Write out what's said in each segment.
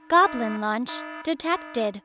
Goblin launch detected.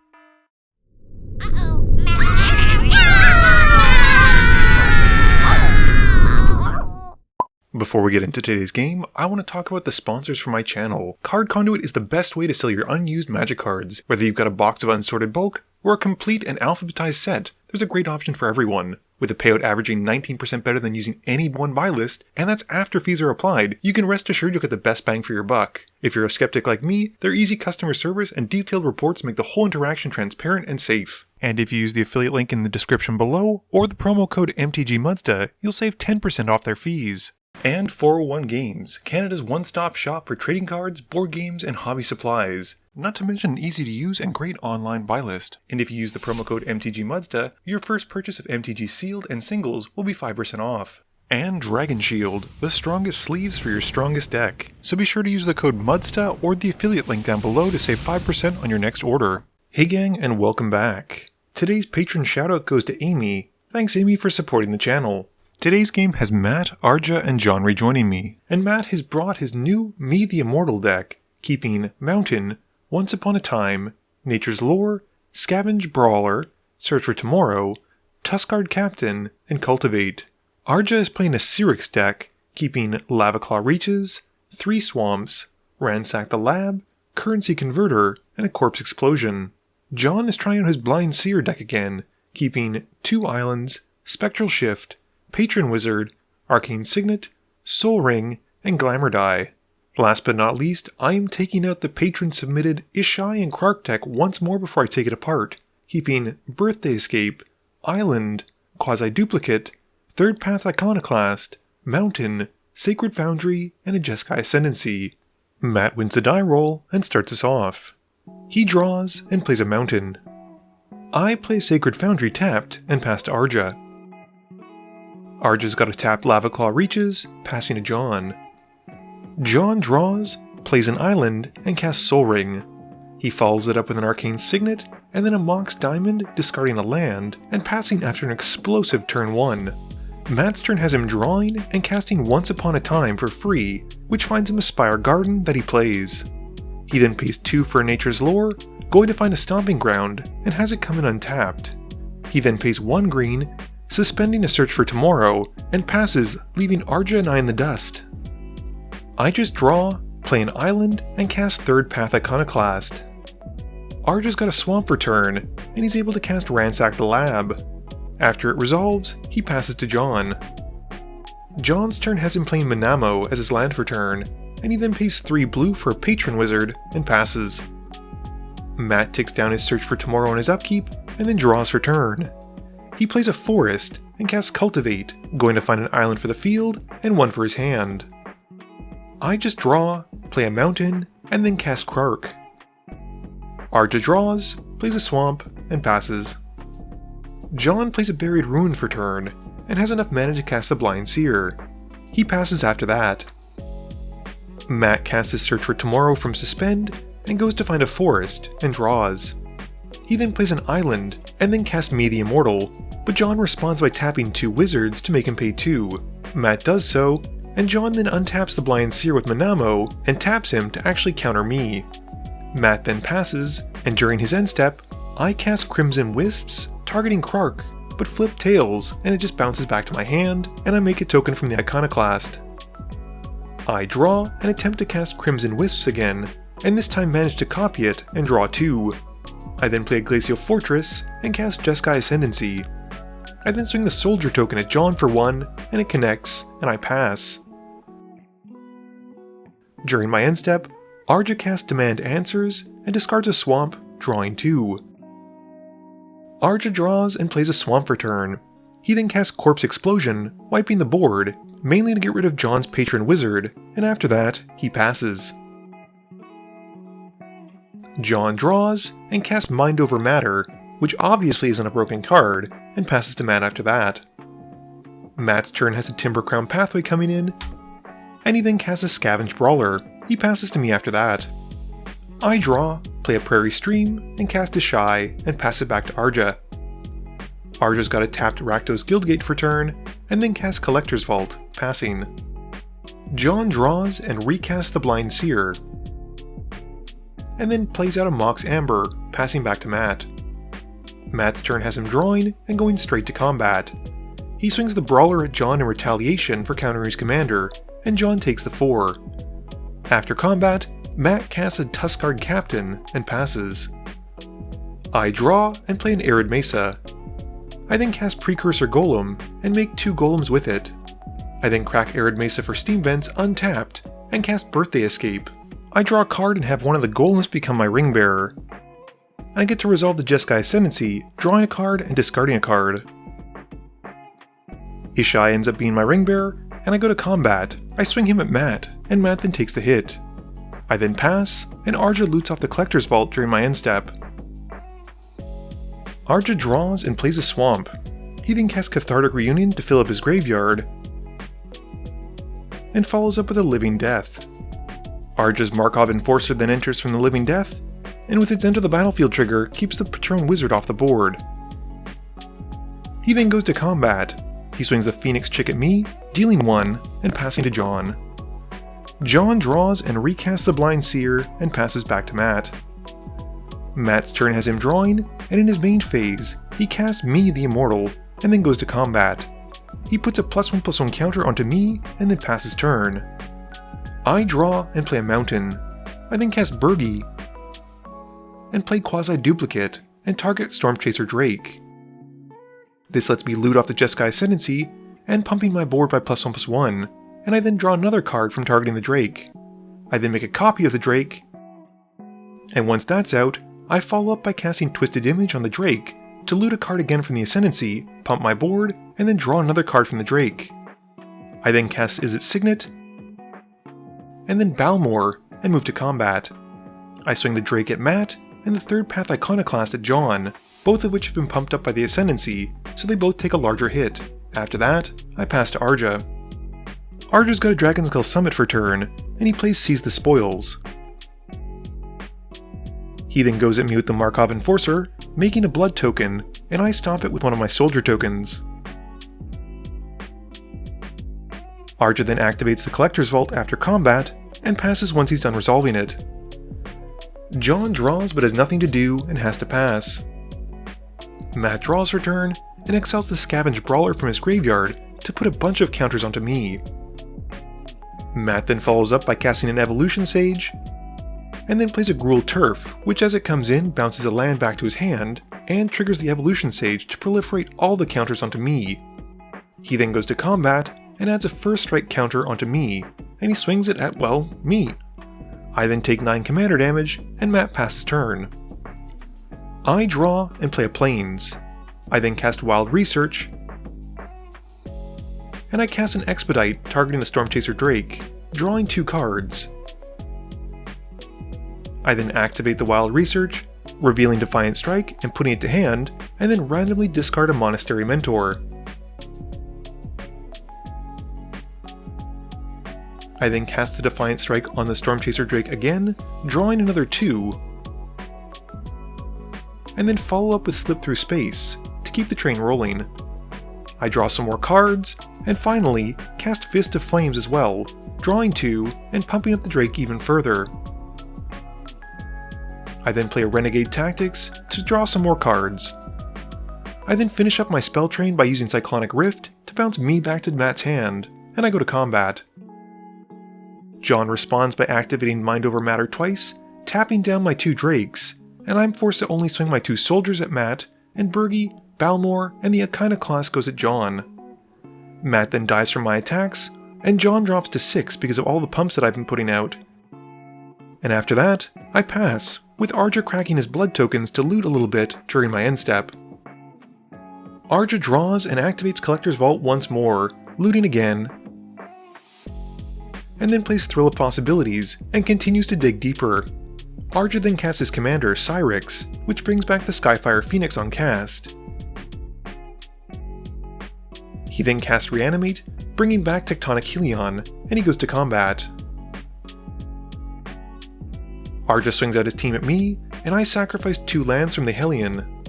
Before we get into today's game, I want to talk about the sponsors for my channel. Card Conduit is the best way to sell your unused magic cards. Whether you've got a box of unsorted bulk, or a complete and alphabetized set, there's a great option for everyone. With a payout averaging 19% better than using any one buy list, and that's after fees are applied, you can rest assured you'll get the best bang for your buck. If you're a skeptic like me, their easy customer service and detailed reports make the whole interaction transparent and safe. And if you use the affiliate link in the description below, or the promo code MTGMUDSTA, you'll save 10% off their fees. And 401 Games, Canada's one-stop shop for trading cards, board games, and hobby supplies. Not to mention an easy-to-use and great online buy list. And if you use the promo code MTGMUDSTA, your first purchase of MTG Sealed and Singles will be 5% off. And Dragon Shield, the strongest sleeves for your strongest deck. So be sure to use the code MUDSTA or the affiliate link down below to save 5% on your next order. Hey gang, and welcome back. Today's patron shoutout goes to Amy. Thanks Amy for supporting the channel. Today's game has Matt, Arja, and John rejoining me, and Matt has brought his new Me the Immortal deck, keeping Mountain, Once Upon a Time, Nature's Lore, Scavenge Brawler, Search for Tomorrow, Tuskguard Captain, and Cultivate. Arja is playing a Syrix deck, keeping Lavaclaw Reaches, 3 Swamps, Ransack the Lab, Currency Converter, and a Corpse Explosion. John is trying out his Blind Seer deck again, keeping 2 Islands, Spectral Shift, Patron Wizard, Arcane Signet, Soul Ring, and Glamour Die. Last but not least, I am taking out the patron-submitted Ishai and Krark deck once more before I take it apart, keeping Birthday Escape, Island, Quasi-Duplicate, Third Path Iconoclast, Mountain, Sacred Foundry, and a Jeskai Ascendancy. Matt wins the die roll and starts us off. He draws and plays a Mountain. I play Sacred Foundry tapped and pass to Arja. Arja's got a tapped Lavaclaw Reaches, passing to John. John draws, plays an Island, and casts Soul Ring. He follows it up with an Arcane Signet, and then a Mox Diamond, discarding a land, and passing after an explosive turn 1. Matt's turn has him drawing and casting Once Upon a Time for free, which finds him a Spire Garden that he plays. He then pays 2 for a Nature's Lore, going to find a Stomping Ground, and has it come in untapped. He then pays 1 green, suspending a Search for Tomorrow, and passes, leaving Arja and I in the dust. I just draw, play an Island, and cast Third Path Iconoclast. Arja's got a Swamp for turn, and he's able to cast Ransack the Lab. After it resolves, he passes to John. John's turn has him playing Manamo as his land for turn, and he then pays 3 blue for a Patron Wizard, and passes. Matt takes down his Search for Tomorrow on his upkeep, and then draws for turn. He plays a Forest, and casts Cultivate, going to find an Island for the field, and 1 for his hand. I just draw, play a Mountain, and then cast Krark. Arja draws, plays a Swamp, and passes. John plays a Buried Ruin for turn, and has enough mana to cast the Blind Seer. He passes after that. Matt casts his Search for Tomorrow from Suspend, and goes to find a Forest, and draws. He then plays an Island, and then casts Me the Immortal, but John responds by tapping 2 wizards to make him pay 2. Matt does so, and John then untaps the Blind Seer with Manamo, and taps him to actually counter me. Matt then passes, and during his end step, I cast Crimson Wisps, targeting Krark, but flip tails, and it just bounces back to my hand, and I make a token from the Iconoclast. I draw, and attempt to cast Crimson Wisps again, and this time manage to copy it, and draw 2. I then play a Glacial Fortress, and cast Jeskai Ascendancy. I then swing the Soldier token at John for 1, and it connects, and I pass. During my end step, Arja casts Demand Answers, and discards a Swamp, drawing 2. Arja draws and plays a Swamp for turn. He then casts Corpse Explosion, wiping the board, mainly to get rid of John's Patron Wizard, and after that, he passes. John draws, and casts Mind Over Matter, which obviously isn't a broken card, and passes to Matt after that. Matt's turn has a Timber Crown Pathway coming in, and he then casts a Scavenge Brawler. He passes to me after that. I draw, play a Prairie Stream, and cast Ishai, and pass it back to Arja. Arja's got a tapped Rakdos Guildgate for turn, and then casts Collector's Vault, passing. John draws and recasts the Blind Seer. and then plays out a Mox Amber, passing back to Matt. Matt's turn has him drawing and going straight to combat. He swings the Brawler at John in retaliation for countering his commander, and John takes the 4. After combat, Matt casts a Tuskguard Captain and passes. I draw and play an Arid Mesa. I then cast Precursor Golem and make 2 golems with it. I then crack Arid Mesa for Steam Vents untapped and cast Birthday Escape. I draw a card and have one of the golems become my Ring Bearer. I get to resolve the Jeskai Ascendancy, drawing a card and discarding a card. Ishai ends up being my Ring Bearer, and I go to combat. I swing him at Matt, and Matt then takes the hit. I then pass, and Arja loots off the Collector's Vault during my end step. Arja draws and plays a Swamp. He then casts Cathartic Reunion to fill up his graveyard, and follows up with a Living Death. Arja's Markov Enforcer then enters from the Living Death, and with its Enter the Battlefield trigger, keeps the Patron Wizard off the board. He then goes to combat. He swings the Phoenix Chick at me, dealing 1, and passing to John. John draws and recasts the Blind Seer, and passes back to Matt. Matt's turn has him drawing, and in his main phase, he casts me the Immortal, and then goes to combat. He puts a +1/+1 counter onto me, and then passes turn. I draw and play a Mountain. I then cast Birgi, and play Quasi-Duplicate, and target Stormchaser Drake. This lets me loot off the Jeskai Ascendancy, and pumping my board by +1/+1, and I then draw another card from targeting the Drake. I then make a copy of the Drake, and once that's out, I follow up by casting Twisted Image on the Drake to loot a card again from the Ascendancy, pump my board, and then draw another card from the Drake. I then cast Izzet Signet, and then Balmor, and move to combat. I swing the Drake at Matt, and the Third Path Iconoclast at John, both of which have been pumped up by the Ascendancy, so they both take a larger hit. After that, I pass to Arja. Arja's got a Dragonskull Summit for turn, and he plays Seize the Spoils. He then goes at me with the Markov Enforcer, making a blood token, and I stop it with one of my soldier tokens. Arja then activates the Collector's Vault after combat, and passes once he's done resolving it. John draws but has nothing to do and has to pass. Matt draws for turn, and exiles the Scavenge Brawler from his graveyard to put a bunch of counters onto me. Matt then follows up by casting an Evolution Sage, and then plays a Gruul Turf, which as it comes in bounces a land back to his hand, and triggers the Evolution Sage to proliferate all the counters onto me. He then goes to combat, and adds a First Strike counter onto me, and he swings it at, well, me. I then take 9 commander damage, and Matt passes turn. I draw and play a Plains. I then cast Wild Research, and I cast an Expedite targeting the Stormchaser Drake, drawing 2 cards. I then activate the Wild Research, revealing Defiant Strike and putting it to hand, and then randomly discard a Monastery Mentor. I then cast the Defiant Strike on the Stormchaser Drake again, drawing another 2, and then follow up with Slip Through Space to keep the train rolling. I draw some more cards, and finally cast Fist of Flames as well, drawing 2 and pumping up the Drake even further. I then play a Renegade Tactics to draw some more cards. I then finish up my spell train by using Cyclonic Rift to bounce me back to Matt's hand, and I go to combat. John responds by activating Mind Over Matter twice, tapping down my 2 Drakes, and I'm forced to only swing my 2 soldiers at Matt, and Birgi, Balmor, and the Iconoclast goes at John. Matt then dies from my attacks, and John drops to 6 because of all the pumps that I've been putting out. And after that, I pass, with Arja cracking his blood tokens to loot a little bit during my end step. Arja draws and activates Collector's Vault once more, looting again, and then plays Thrill of Possibilities and continues to dig deeper. Arja then casts his commander, Syrix, which brings back the Skyfire Phoenix on cast. He then casts Reanimate, bringing back Tectonic Helion, and he goes to combat. Arja swings out his team at me, and I sacrifice 2 lands from the Hellion.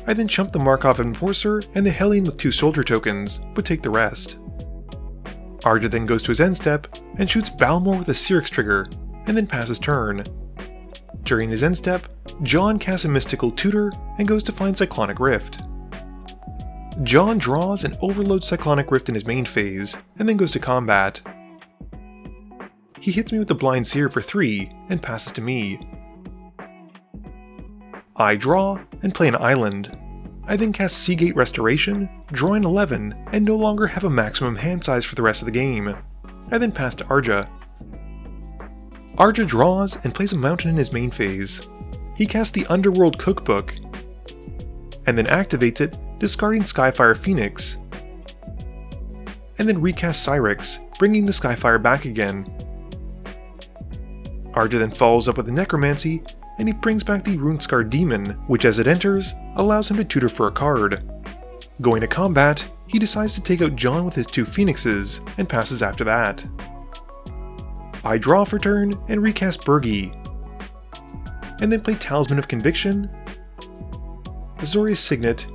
I then chump the Markov Enforcer and the Hellion with 2 soldier tokens, but take the rest. Arja then goes to his end step, and shoots Balmor with a Syrix trigger, and then passes turn. During his end step, John casts a Mystical Tutor and goes to find Cyclonic Rift. John draws and overloads Cyclonic Rift in his main phase, and then goes to combat. He hits me with the Blind Seer for 3 and passes to me. I draw and play an island. I then cast Seagate Restoration, drawing 11, and no longer have a maximum hand size for the rest of the game. I then pass to Arja. Arja draws and plays a mountain in his main phase. He casts the Underworld Cookbook, and then activates it, discarding Skyfire Phoenix, and then recasts Syrix, bringing the Skyfire back again. Arja then follows up with the Necromancy, and he brings back the Runescar Demon, which as it enters, allows him to tutor for a card. Going to combat, he decides to take out John with his 2 Phoenixes, and passes after that. I draw for turn and recast Bergie, and then play Talisman of Conviction, Azorius Signet,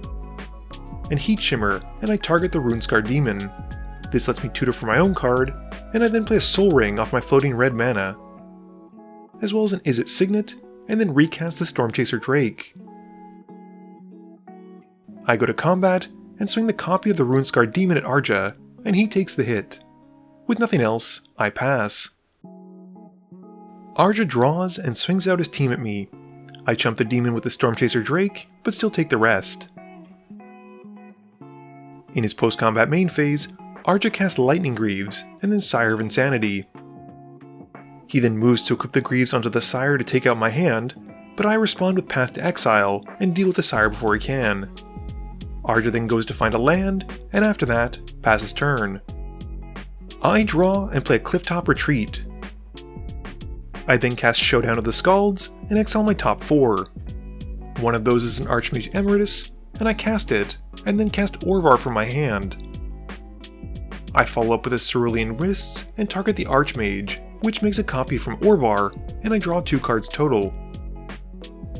and Heat Shimmer, and I target the Runescar Demon. This lets me tutor for my own card, and I then play a Soul Ring off my floating red mana, as well as an Izzet Signet, and then recast the Stormchaser Drake. I go to combat and swing the copy of the Runescar Demon at Arja, and he takes the hit. With nothing else, I pass. Arja draws and swings out his team at me. I chump the demon with the Stormchaser Drake, but still take the rest. In his post-combat main phase, Arja casts Lightning Greaves, and then Sire of Insanity. He then moves to equip the Greaves onto the Sire to take out my hand, but I respond with Path to Exile and deal with the Sire before he can. Arja then goes to find a land, and after that, passes turn. I draw and play a Clifftop Retreat. I then cast Showdown of the Scalds and exile my top 4. One of those is an Archmage Emeritus, and I cast it, and then cast Orvar from my hand. I follow up with a Cerulean Wrists and target the Archmage, which makes a copy from Orvar, and I draw 2 cards total.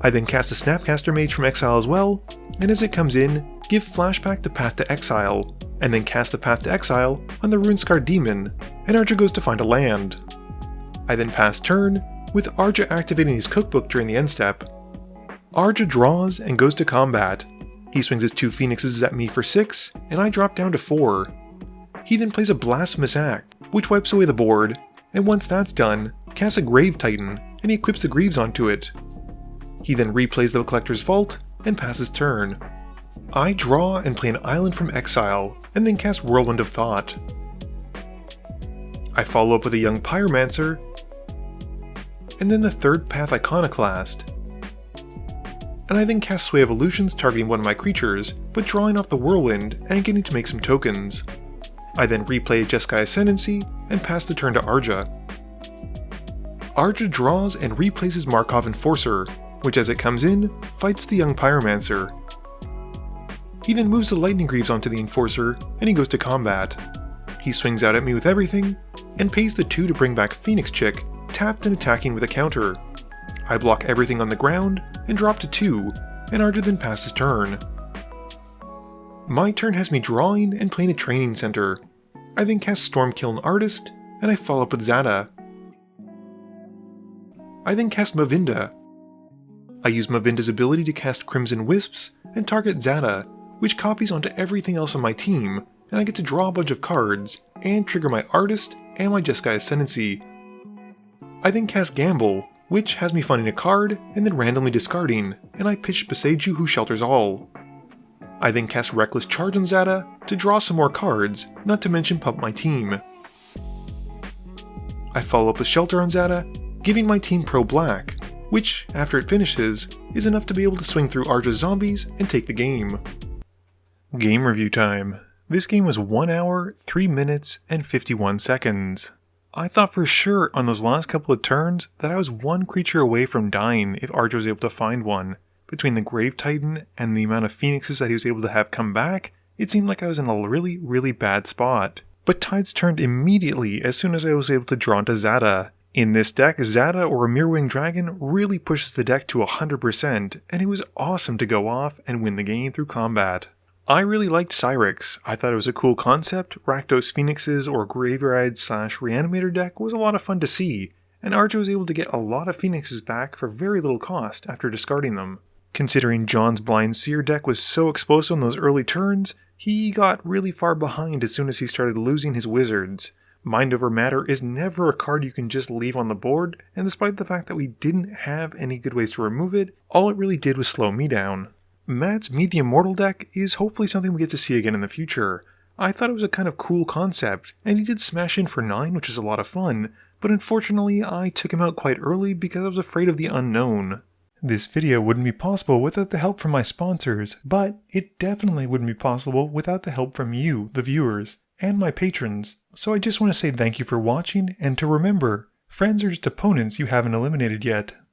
I then cast a Snapcaster Mage from exile as well, and as it comes in, give Flashback to Path to Exile, and then cast the Path to Exile on the Runescar Demon, and Arja goes to find a land. I then pass turn, with Arja activating his cookbook during the end step. Arja draws and goes to combat. He swings his 2 Phoenixes at me for 6, and I drop down to 4. He then plays a Blasphemous Act, which wipes away the board, and once that's done, casts a Grave Titan, and he equips the Greaves onto it. He then replays the Collector's Vault, and passes turn. I draw and play an island from exile, and then cast Whirlwind of Thought. I follow up with a young Pyromancer, and then the 3rd Path Iconoclast. And I then cast Sway Evolutions targeting one of my creatures, but drawing off the Whirlwind and getting to make some tokens. I then replay Jeskai Ascendancy and pass the turn to Arja. Arja draws and replays his Markov Enforcer, which as it comes in, fights the young Pyromancer. He then moves the Lightning Greaves onto the Enforcer, and he goes to combat. He swings out at me with everything, and pays the 2 to bring back Phoenix Chick, tapped and attacking with a counter. I block everything on the ground, and drop to 2, and Arja then passes turn. My turn has me drawing and playing a Training Center. I then cast Stormkiln Artist, and I follow up with Zada. I then cast Mavinda. I use Mavinda's ability to cast Crimson Wisps and target Zada, which copies onto everything else on my team, and I get to draw a bunch of cards, and trigger my Artist and my Jeskai Ascendancy. I then cast Gamble, which has me finding a card and then randomly discarding, and I pitch Beseiju who shelters all. I then cast Reckless Charge on Zada to draw some more cards, not to mention pump my team. I follow up with Shelter on Zada, giving my team Pro Black, which, after it finishes, is enough to be able to swing through Arja's zombies and take the game. Game review time. This game was 1 hour, 3 minutes, and 51 seconds. I thought for sure on those last couple of turns that I was 1 creature away from dying if Arja was able to find one. Between the Grave Titan and the amount of Phoenixes that he was able to have come back, it seemed like I was in a really, really bad spot. But tides turned immediately as soon as I was able to draw into Zada. In this deck, Zada or a Mirrorwing Dragon really pushes the deck to 100%, and it was awesome to go off and win the game through combat. I really liked Syrix. I thought it was a cool concept. Rakdos Phoenixes or Graveyard/Reanimator deck was a lot of fun to see, and Archer was able to get a lot of Phoenixes back for very little cost after discarding them. Considering John's Blind Seer deck was so explosive on those early turns, he got really far behind as soon as he started losing his wizards. Mind over Matter is never a card you can just leave on the board, and despite the fact that we didn't have any good ways to remove it, all it really did was slow me down. Matt's Meet the Immortal deck is hopefully something we get to see again in the future. I thought it was a kind of cool concept, and he did smash in for 9, which is a lot of fun, but unfortunately I took him out quite early because I was afraid of the unknown. This video wouldn't be possible without the help from my sponsors, but it definitely wouldn't be possible without the help from you, the viewers, and my patrons. So I just want to say thank you for watching, and to remember, friends are just opponents you haven't eliminated yet.